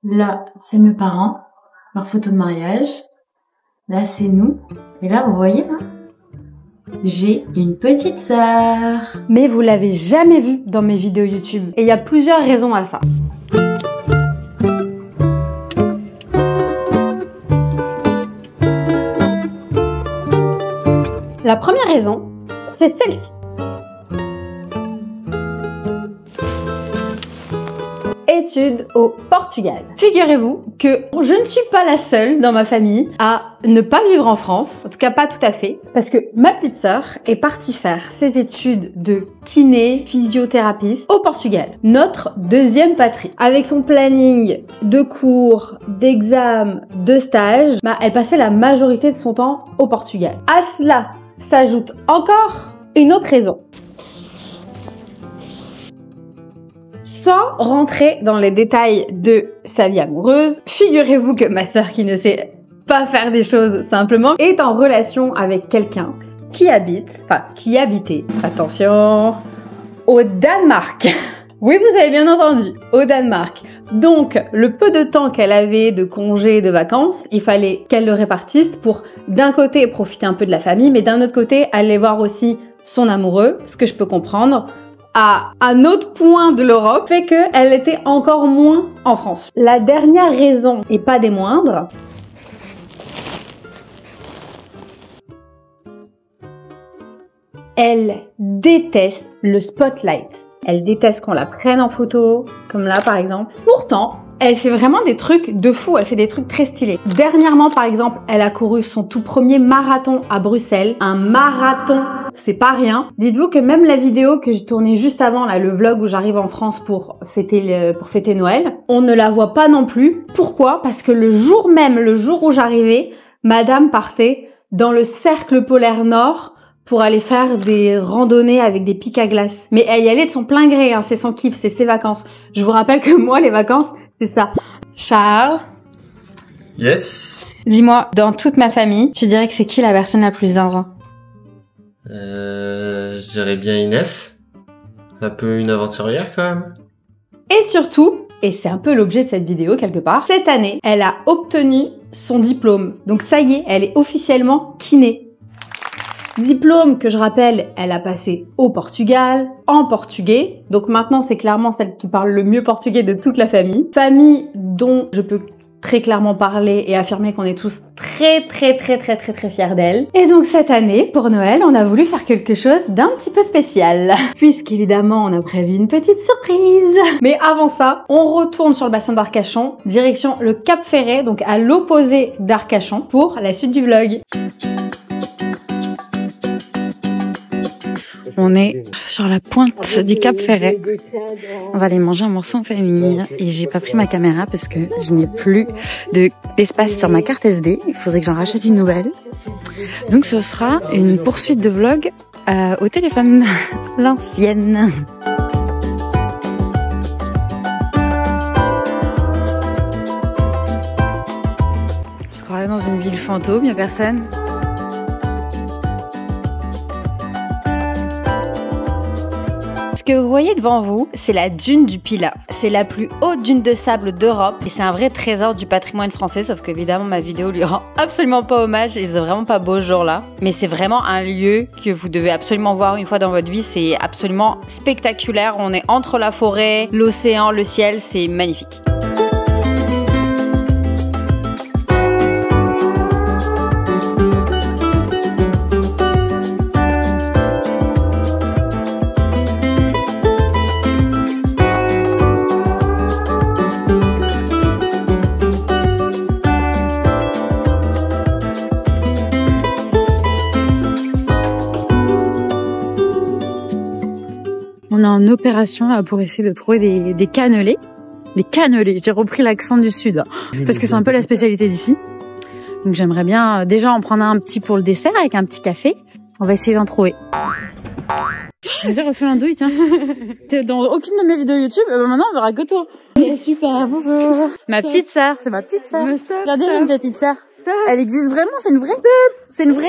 Là, c'est mes parents, leur photo de mariage. Là, c'est nous. Et là, vous voyez, là, j'ai une petite sœur. Mais vous l'avez jamais vue dans mes vidéos YouTube. Et il y a plusieurs raisons à ça. La première raison, c'est celle-ci. Études au Portugal. Figurez-vous que je ne suis pas la seule dans ma famille à ne pas vivre en France, en tout cas pas tout à fait, parce que ma petite sœur est partie faire ses études de kiné, physiothérapeute au Portugal, notre deuxième patrie. Avec son planning de cours, d'examens, de stages, elle passait la majorité de son temps au Portugal. À cela s'ajoute encore une autre raison. Sans rentrer dans les détails de sa vie amoureuse, figurez-vous que ma sœur, qui ne sait pas faire des choses simplement, est en relation avec quelqu'un qui habitait, attention, au Danemark. Oui, vous avez bien entendu, au Danemark. Donc, le peu de temps qu'elle avait de congés, de vacances, il fallait qu'elle le répartisse pour, d'un côté, profiter un peu de la famille, mais d'un autre côté, aller voir aussi son amoureux, ce que je peux comprendre, à un autre point de l'Europe, fait qu'elle était encore moins en France. La dernière raison, et pas des moindres, elle déteste le spotlight. Elle déteste qu'on la prenne en photo, comme là par exemple. Pourtant, elle fait vraiment des trucs de fou, elle fait des trucs très stylés. Dernièrement par exemple, elle a couru son tout premier marathon à Bruxelles. Un marathon, c'est pas rien. Dites-vous que même la vidéo que j'ai tournée juste avant, là, le vlog où j'arrive en France pour fêter Noël, on ne la voit pas non plus. Pourquoi? Parce que le jour même, le jour où j'arrivais, madame partait dans le cercle polaire nord pour aller faire des randonnées avec des pics à glace. Mais elle y allait de son plein gré, hein, c'est son kiff, c'est ses vacances. Je vous rappelle que moi, les vacances, c'est ça. Charles? Yes. Dis-moi, dans toute ma famille, tu dirais que c'est qui la personne la plus zinzin? Je dirais bien Inès. Un peu une aventurière quand même. Et surtout, et c'est un peu l'objet de cette vidéo quelque part, cette année, elle a obtenu son diplôme. Donc ça y est, elle est officiellement kiné. Diplôme que je rappelle, elle a passé au Portugal, en portugais. Donc maintenant, c'est clairement celle qui parle le mieux portugais de toute la famille. Famille dont je peux très clairement parler et affirmer qu'on est tous très fiers d'elle. Et donc cette année, pour Noël, on a voulu faire quelque chose d'un petit peu spécial. Puisqu'évidemment, on a prévu une petite surprise. Mais avant ça, on retourne sur le bassin d'Arcachon, direction le Cap Ferret, donc à l'opposé d'Arcachon, pour la suite du vlog. On est sur la pointe du Cap Ferret. On va aller manger un morceau en famille. Et j'ai pas pris ma caméra parce que je n'ai plus d'espace sur ma carte SD. Il faudrait que j'en rachète une nouvelle. Donc ce sera une poursuite de vlog au téléphone. L'ancienne. On se croirait dans une ville fantôme, il n'y a personne. Ce que vous voyez devant vous, c'est la dune du Pilat. C'est la plus haute dune de sable d'Europe et c'est un vrai trésor du patrimoine français, sauf qu'évidemment ma vidéo lui rend absolument pas hommage, il faisait vraiment pas beau ce jour-là. Mais c'est vraiment un lieu que vous devez absolument voir une fois dans votre vie, c'est absolument spectaculaire. On est entre la forêt, l'océan, le ciel, c'est magnifique. On est en opération là, pour essayer de trouver des cannelés. Des cannelés, j'ai repris l'accent du sud, parce que c'est un peu la spécialité d'ici. Donc j'aimerais bien déjà en prendre un petit pour le dessert avec un petit café. On va essayer d'en trouver. Vas-y, refais l'andouille, tiens. T'es dans aucune de mes vidéos YouTube, maintenant on verra que toi. Super, bonjour. Ma petite sœur, c'est ma petite sœur. Regardez, j'ai une petite sœur. Elle existe vraiment, c'est une vraie. C'est une vraie.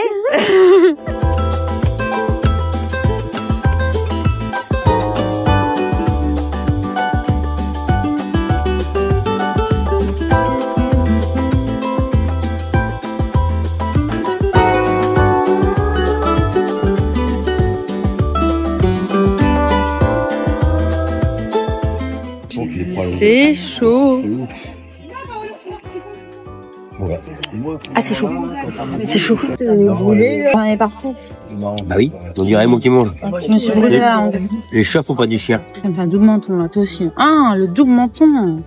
C'est chaud. Ah, c'est chaud. C'est chaud. J'en ai partout. Bah oui, on dirait moi qui mange. Je me suis brûlé la langue. Les chats font pas des chiens. Ça me fait un double menton là, toi aussi. Ah, le double menton.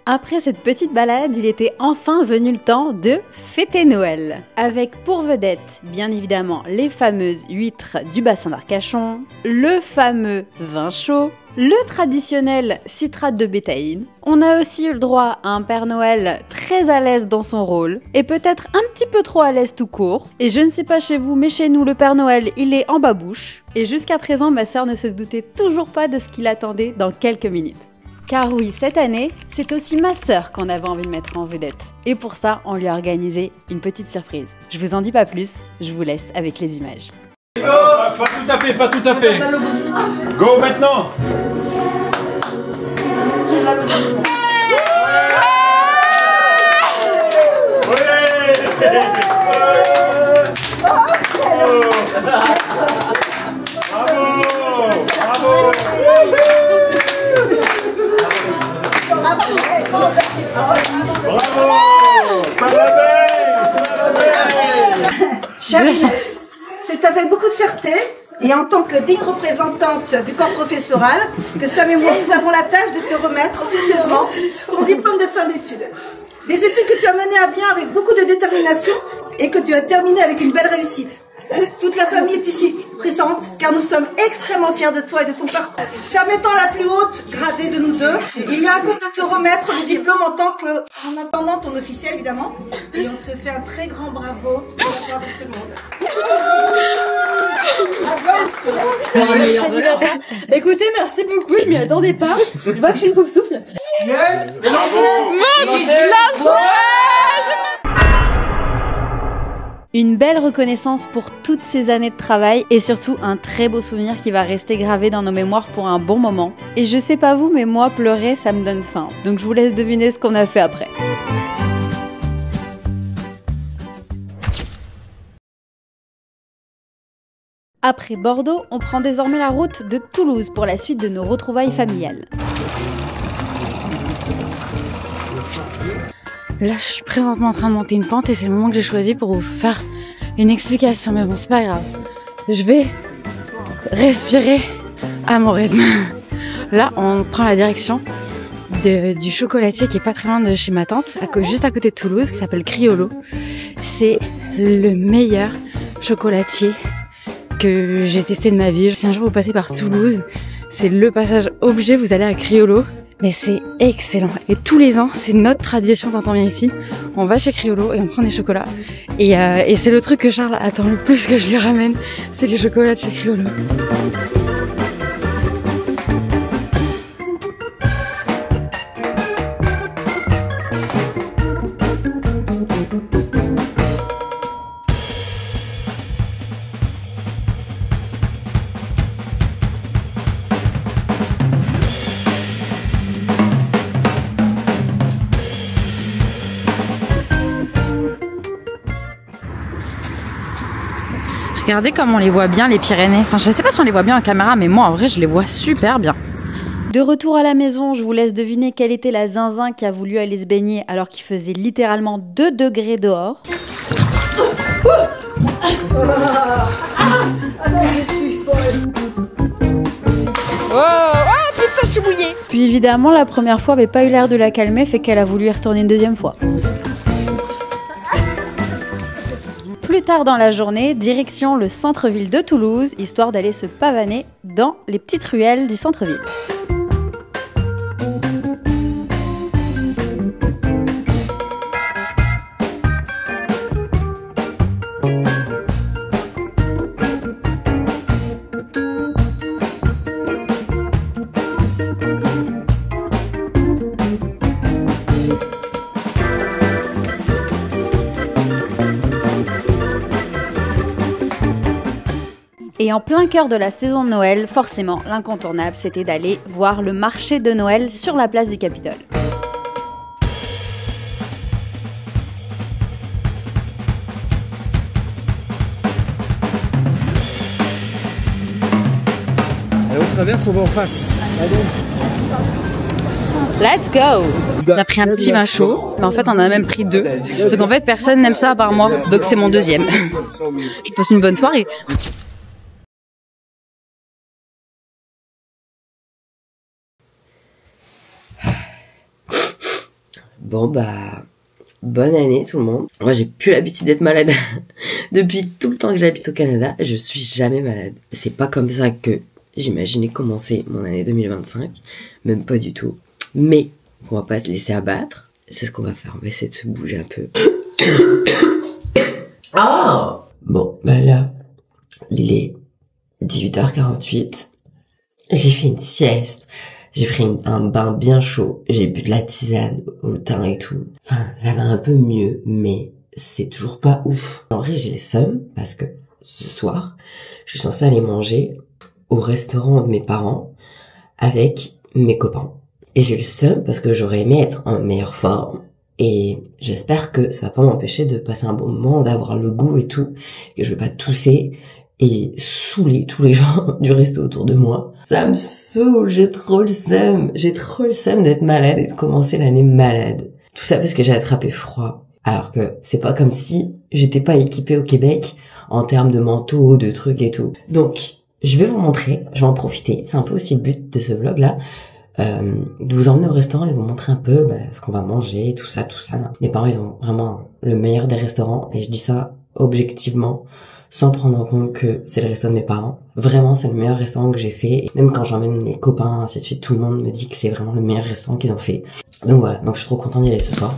Après cette petite balade, il était enfin venu le temps de fêter Noël. Avec pour vedette, bien évidemment, les fameuses huîtres du bassin d'Arcachon, le fameux vin chaud, le traditionnel citrate de bétaïne. On a aussi eu le droit à un Père Noël très à l'aise dans son rôle, et peut-être un petit peu trop à l'aise tout court. Et je ne sais pas chez vous, mais chez nous, le Père Noël, il est en babouche. Et jusqu'à présent, ma sœur ne se doutait toujours pas de ce qu'il attendait dans quelques minutes. Car oui, cette année, c'est aussi ma sœur qu'on avait envie de mettre en vedette. Et pour ça, on lui a organisé une petite surprise. Je vous en dis pas plus, je vous laisse avec les images. Go, pas tout à fait, pas tout à fait. Go maintenant. Chère Inès, c'est avec beaucoup de fierté et en tant que digne représentante du corps professoral que Sam et moi nous avons la tâche de te remettre officieusement ton diplôme de fin d'études. Des études que tu as menées à bien avec beaucoup de détermination et que tu as terminées avec une belle réussite. Toute la famille est ici présente car nous sommes extrêmement fiers de toi et de ton parcours. Sam étant la plus haute gradée de nous deux, il lui incombe de te remettre le diplôme en attendant ton officiel évidemment. Et on te fait un très grand bravo de la part de tout le monde. Écoutez, merci beaucoup, je m'y attendais pas. Je vois que je suis une coupe souffle. Yes. Une belle reconnaissance pour toutes ces années de travail et surtout un très beau souvenir qui va rester gravé dans nos mémoires pour un bon moment. Et je sais pas vous, mais moi pleurer ça me donne faim. Donc je vous laisse deviner ce qu'on a fait après. Après Bordeaux, on prend désormais la route de Toulouse pour la suite de nos retrouvailles familiales. Là, je suis présentement en train de monter une pente et c'est le moment que j'ai choisi pour vous faire une explication. Mais bon, c'est pas grave. Je vais respirer à mon rythme. Là, on prend la direction du chocolatier qui est pas très loin de chez ma tante, juste à côté de Toulouse, qui s'appelle Criollo. C'est le meilleur chocolatier que j'ai testé de ma vie. Si un jour vous passez par Toulouse, c'est le passage obligé, vous allez à Criollo. Mais c'est excellent. Et tous les ans, c'est notre tradition quand on vient ici. On va chez Criollo et on prend des chocolats. Et c'est le truc que Charles attend le plus que je lui ramène, c'est les chocolats de chez Criollo. Regardez comme on les voit bien les Pyrénées. Enfin, je sais pas si on les voit bien en caméra, mais moi en vrai je les vois super bien. De retour à la maison, je vous laisse deviner quelle était la zinzin qui a voulu aller se baigner alors qu'il faisait littéralement 2 degrés dehors. Je suis folle. Oh putain, je suis mouillée. Puis évidemment, la première fois avait pas eu l'air de la calmer, fait qu'elle a voulu y retourner une deuxième fois. Plus tard dans la journée, direction le centre-ville de Toulouse, histoire d'aller se pavaner dans les petites ruelles du centre-ville. Et en plein cœur de la saison de Noël, forcément, l'incontournable, c'était d'aller voir le marché de Noël sur la place du Capitole. traverse, on va en face. Let's go. On a pris un petit vin chaud, mais en fait on en a même pris 2. Donc en fait personne n'aime ça à part moi, donc c'est mon deuxième. Je passe une bonne soirée. Bon bah, bonne année tout le monde. Moi j'ai plus l'habitude d'être malade. Depuis tout le temps que j'habite au Canada, je suis jamais malade. C'est pas comme ça que j'imaginais commencer mon année 2025, même pas du tout. Mais on va pas se laisser abattre, c'est ce qu'on va faire, on va essayer de se bouger un peu. Ah bon, bah là, il est 18h48, j'ai fait une sieste, j'ai pris un bain bien chaud, j'ai bu de la tisane au thym et tout. Enfin, ça va un peu mieux, mais c'est toujours pas ouf. En vrai, j'ai les seums, parce que ce soir, je suis censée aller manger au restaurant de mes parents avec mes copains. Et j'ai le seum parce que j'aurais aimé être en meilleure forme. Et j'espère que ça va pas m'empêcher de passer un bon moment, d'avoir le goût et tout. Que je vais pas tousser et saouler tous les gens du resto autour de moi. Ça me saoule, j'ai trop le seum. J'ai trop le seum d'être malade et de commencer l'année malade. Tout ça parce que j'ai attrapé froid. Alors que c'est pas comme si j'étais pas équipée au Québec en termes de manteau, de trucs et tout. Donc, je vais vous montrer, je vais en profiter. C'est un peu aussi le but de ce vlog là. De vous emmener au restaurant et vous montrer un peu ce qu'on va manger, tout ça là. Mes parents ils ont vraiment le meilleur des restaurants et je dis ça objectivement sans prendre en compte que c'est le restaurant de mes parents. Vraiment c'est le meilleur restaurant que j'ai fait, et même quand j'emmène les copains ainsi de suite, tout le monde me dit que c'est vraiment le meilleur restaurant qu'ils ont fait. Donc voilà, donc je suis trop contente d'y aller ce soir.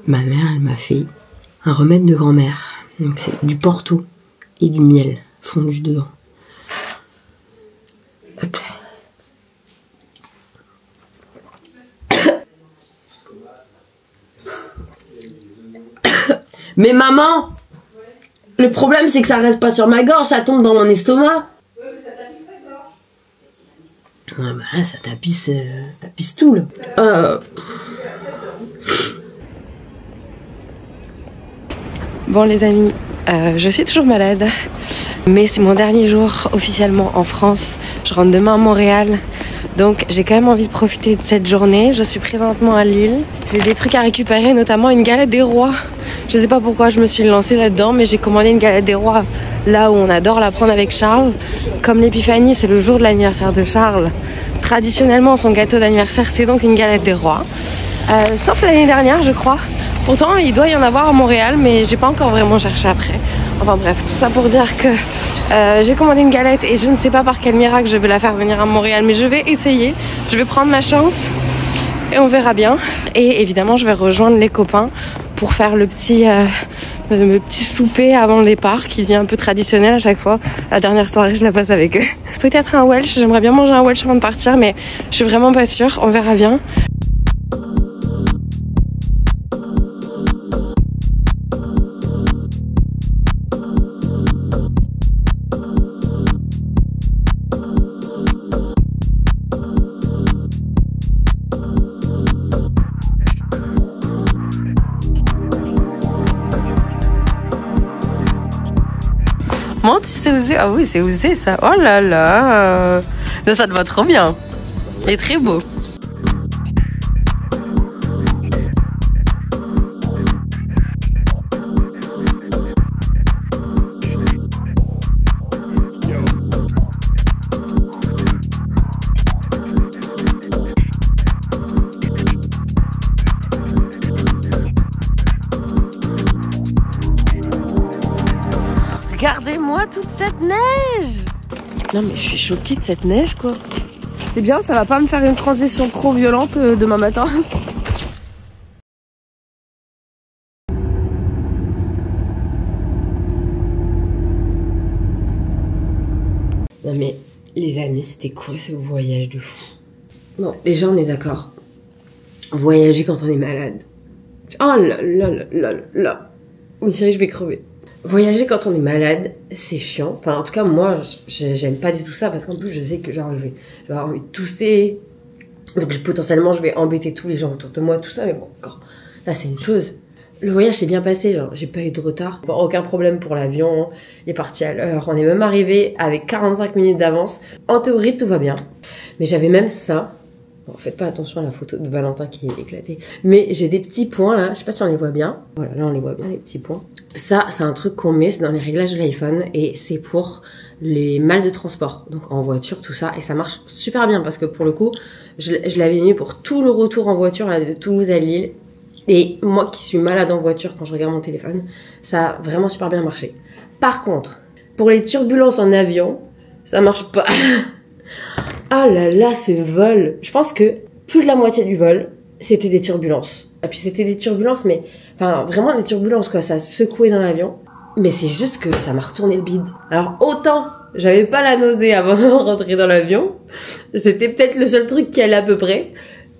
Ma mère, elle m'a fait un remède de grand-mère. Donc c'est du Porto et du miel fondu dedans. Hop. Mais maman, le problème c'est que ça reste pas sur ma gorge, ça tombe dans mon estomac. Ouais, bah là, ça tapisse tout là. Bon les amis, je suis toujours malade, mais c'est mon dernier jour officiellement en France. Je rentre demain à Montréal, donc j'ai quand même envie de profiter de cette journée. Je suis présentement à Lille. J'ai des trucs à récupérer, notamment une galette des rois. Je sais pas pourquoi je me suis lancée là-dedans, mais j'ai commandé une galette des rois là où on adore la prendre avec Charles. Comme l'épiphanie, c'est le jour de l'anniversaire de Charles. Traditionnellement, son gâteau d'anniversaire, c'est donc une galette des rois. Sauf l'année dernière, je crois. Pourtant, il doit y en avoir à Montréal, mais j'ai pas encore vraiment cherché après. Enfin bref, tout ça pour dire que j'ai commandé une galette et je ne sais pas par quel miracle je vais la faire venir à Montréal, mais je vais essayer. Je vais prendre ma chance et on verra bien. Et évidemment, je vais rejoindre les copains pour faire le petit souper avant le départ, qui devient un peu traditionnel à chaque fois. La dernière soirée, je la passe avec eux. Peut-être un Welsh, j'aimerais bien manger un Welsh avant de partir, mais je suis vraiment pas sûre, on verra bien. Monte, c'est osé. Ah oui, c'est osé ça. Oh là là. Non, ça te va trop bien. Il est très beau. Regardez-moi toute cette neige! Non mais je suis choquée de cette neige quoi. C'est bien, ça va pas me faire une transition trop violente demain matin. Non mais, les amis, c'était quoi ce voyage de fou? Bon, déjà on est d'accord. Voyager quand on est malade. Oh là là là là là. Oui, chérie, je vais crever. Voyager quand on est malade, c'est chiant. Enfin, en tout cas, moi, j'aime pas du tout ça parce qu'en plus, je sais que genre, je vais avoir envie de tousser. Donc, potentiellement, je vais embêter tous les gens autour de moi, tout ça. Mais bon, encore, là, c'est une chose. Le voyage s'est bien passé, genre, j'ai pas eu de retard. Bon, aucun problème pour l'avion. Il est parti à l'heure. On est même arrivé avec 45 minutes d'avance. En théorie, tout va bien. Mais j'avais même ça. Bon, faites pas attention à la photo de Valentin qui est éclatée. Mais j'ai des petits points là, je sais pas si on les voit bien. Voilà, là on les voit bien, les petits points. Ça, c'est un truc qu'on met, c'est dans les réglages de l'iPhone et c'est pour les malles de transport. Donc en voiture, tout ça. Et ça marche super bien parce que pour le coup, je l'avais mis pour tout le retour en voiture là, de Toulouse à Lille. Et moi qui suis malade en voiture quand je regarde mon téléphone, ça a vraiment super bien marché. Par contre, pour les turbulences en avion, ça marche pas. Ah là là, ce vol. Je pense que plus de la moitié du vol, c'était des turbulences. Et puis c'était des turbulences, mais enfin vraiment des turbulences quoi. Ça secouait dans l'avion. Mais c'est juste que ça m'a retourné le bide. Alors autant j'avais pas la nausée avant de rentrer dans l'avion, c'était peut-être le seul truc qui allait à peu près.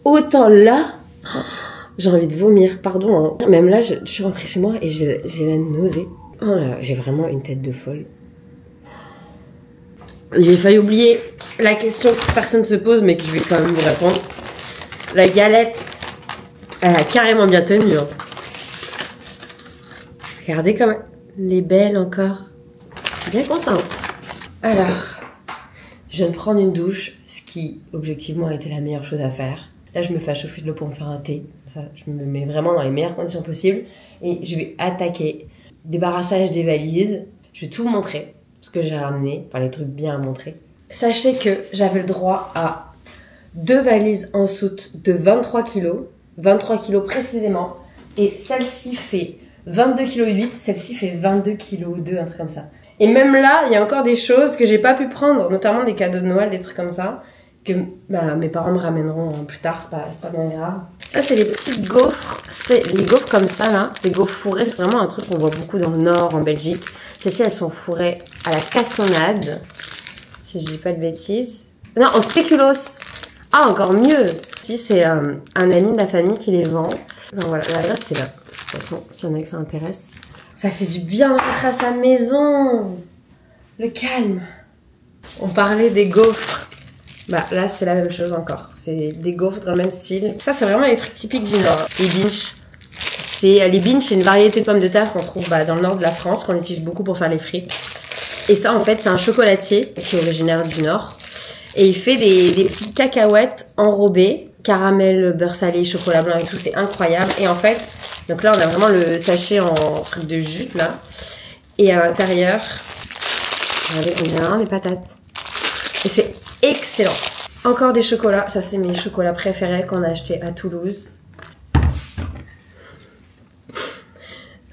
Autant là, j'ai envie de vomir. Pardon. Hein. Même là, je suis rentrée chez moi et j'ai la nausée. Oh là là, j'ai vraiment une tête de folle. J'ai failli oublier la question que personne se pose, mais que je vais quand même vous répondre. La galette, elle a carrément bien tenu. Hein. Regardez comme elle est belle encore. Bien contente. Alors, je viens de prendre une douche, ce qui, objectivement, a été la meilleure chose à faire. Là, je me fais chauffer de l'eau pour me faire un thé. Ça, je me mets vraiment dans les meilleures conditions possibles. Et je vais attaquer. Débarrassage des valises. Je vais tout vous montrer. Ce que j'ai ramené, enfin les trucs bien à montrer. Sachez que j'avais le droit à 2 valises en soute de 23 kg précisément, et celle-ci fait 22,8 kg, celle-ci fait 22,2 kg, un truc comme ça. Et même là, il y a encore des choses que j'ai pas pu prendre, notamment des cadeaux de Noël, des trucs comme ça, que mes parents me ramèneront plus tard, c'est pas bien grave. Ça, c'est les petites gaufres, c'est les gaufres comme ça là, les gaufres fourrées, c'est vraiment un truc qu'on voit beaucoup dans le Nord, en Belgique. Celles-ci, elles sont fourrées à la cassonade, si je dis pas de bêtises. Non, au spéculoos. Ah, encore mieux. Si, c'est un ami de la famille qui les vend. Donc voilà, l'adresse, c'est là. De toute façon, s'il y en a que ça intéresse. Ça fait du bien de rentrer à sa maison. Le calme. On parlait des gaufres. Bah là, c'est la même chose encore. C'est des gaufres dans le même style. Ça, c'est vraiment les trucs typiques du Nord. Les binch. Les binch, c'est une variété de pommes de terre qu'on trouve dans le nord de la France, qu'on utilise beaucoup pour faire les frites. Et ça, en fait, c'est un chocolatier qui est originaire du Nord. Et il fait des petites cacahuètes enrobées, caramel, beurre salé, chocolat blanc et tout, c'est incroyable. Et en fait, donc là, on a vraiment le sachet en truc de jus, là. Et à l'intérieur, regardez, on a vraiment des patates. Et c'est excellent. Encore des chocolats, ça c'est mes chocolats préférés qu'on a achetés à Toulouse.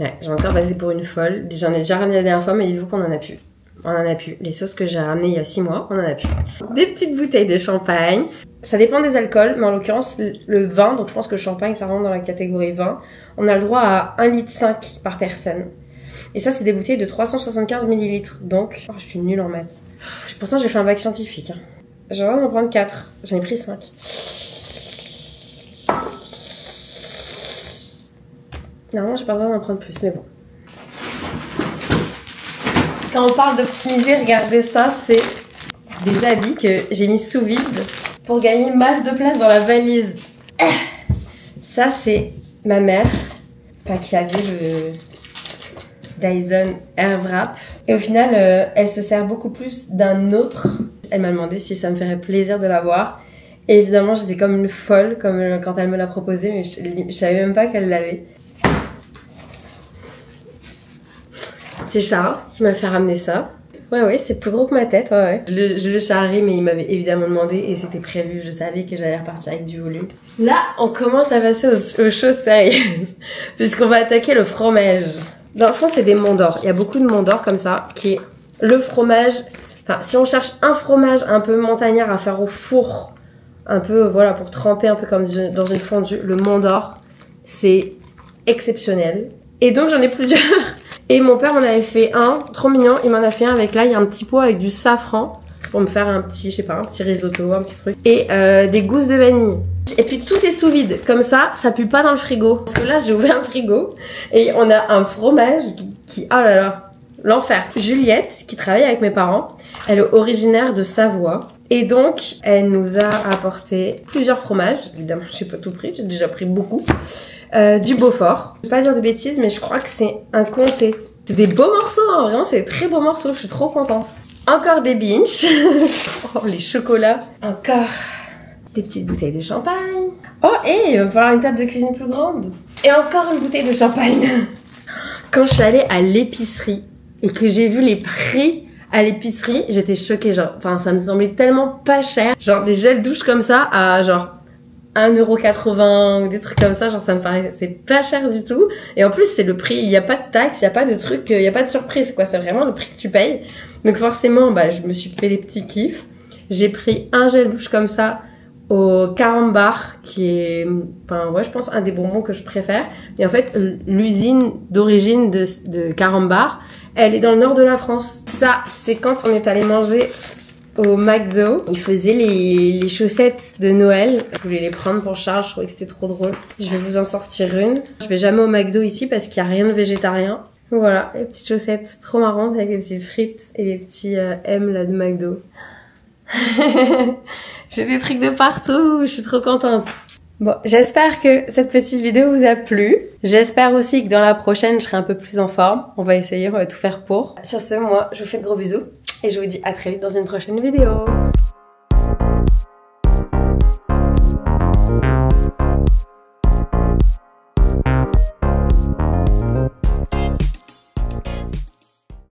Ouais, j'ai encore passé pour une folle. J'en ai déjà ramené la dernière fois, mais dites-vous qu'on en a plus. On en a plus. Les sauces que j'ai ramenées il y a 6 mois, on en a plus. Des petites bouteilles de champagne. Ça dépend des alcools, mais en l'occurrence, le vin, donc je pense que le champagne, ça rentre dans la catégorie vin. On a le droit à 1,5 litre par personne. Et ça, c'est des bouteilles de 375 ml. Donc, oh, je suis nulle en maths. Pourtant, j'ai fait un bac scientifique. Hein. J'ai le droit d'en prendre 4. J'en ai pris 5. Normalement, j'ai pas le droit d'en prendre plus, mais bon. Quand on parle d'optimiser, regardez ça, c'est des habits que j'ai mis sous vide pour gagner masse de place dans la valise. Ça, c'est ma mère, qui avait le Dyson Airwrap. Et au final, elle se sert beaucoup plus d'un autre. Elle m'a demandé si ça me ferait plaisir de l'avoir. Et évidemment, j'étais comme une folle quand elle me l'a proposé, mais je savais même pas qu'elle l'avait. C'est Charles qui m'a fait ramener ça. Ouais, c'est plus gros que ma tête, ouais. Je le charrie, mais il m'avait évidemment demandé et c'était prévu. Je savais que j'allais repartir avec du volume. Là, on commence à passer aux choses sérieuses, puisqu'on va attaquer le fromage. Dans le fond, c'est des monts d'or. Il y a beaucoup de monts d'or comme ça, qui est le fromage. Enfin, si on cherche un fromage un peu montagnard à faire au four, un peu, voilà, pour tremper un peu comme dans une fondue, le Mont d'Or, c'est exceptionnel. Et donc, j'en ai plusieurs. Et mon père m'en avait fait un, trop mignon, il m'en a fait un avec là, il y a un petit pot avec du safran. pour me faire un petit, je sais pas, un petit risotto, un petit truc. Et des gousses de vanille. Et puis tout est sous vide, comme ça pue pas dans le frigo. Parce que là j'ai ouvert un frigo et on a un fromage qui oh là là, l'enfer. Juliette, qui travaille avec mes parents, elle est originaire de Savoie. Et donc, elle nous a apporté plusieurs fromages. Évidemment, j'ai pas tout pris, j'ai déjà pris beaucoup. Du Beaufort. Je vais pas dire de bêtises, mais je crois que c'est un comté. C'est des beaux morceaux, hein, vraiment, c'est des très beaux morceaux, je suis trop contente. Encore des binches. Oh, les chocolats. Encore des petites bouteilles de champagne. Oh, et il va falloir une table de cuisine plus grande. Et encore une bouteille de champagne. Quand je suis allée à l'épicerie et que j'ai vu les prix à l'épicerie, j'étais choquée, genre, enfin, ça me semblait tellement pas cher. Genre, des gels douche comme ça à genre 1,80 € ou des trucs comme ça, genre, ça me paraît, c'est pas cher du tout. Et en plus, c'est le prix, il y a pas de taxes, il y a pas de trucs, il y a pas de surprise, quoi. C'est vraiment le prix que tu payes. Donc, forcément, bah, je me suis fait des petits kiffs. J'ai pris un gel douche comme ça au Carambar, qui est, enfin, ouais, je pense un des bonbons que je préfère. Et en fait, l'usine d'origine de Carambar, elle est dans le nord de la France. Ça, c'est quand on est allé manger au McDo. Ils faisaient les chaussettes de Noël. Je voulais les prendre pour Charles, je trouvais que c'était trop drôle. Je vais vous en sortir une. Je vais jamais au McDo ici parce qu'il n'y a rien de végétarien. Voilà, les petites chaussettes trop marrantes avec les petites frites et les petits M là de McDo. J'ai des trucs de partout, je suis trop contente. Bon, j'espère que cette petite vidéo vous a plu. J'espère aussi que dans la prochaine, je serai un peu plus en forme. On va essayer, on va tout faire pour. Sur ce, moi, je vous fais de gros bisous. Et je vous dis à très vite dans une prochaine vidéo.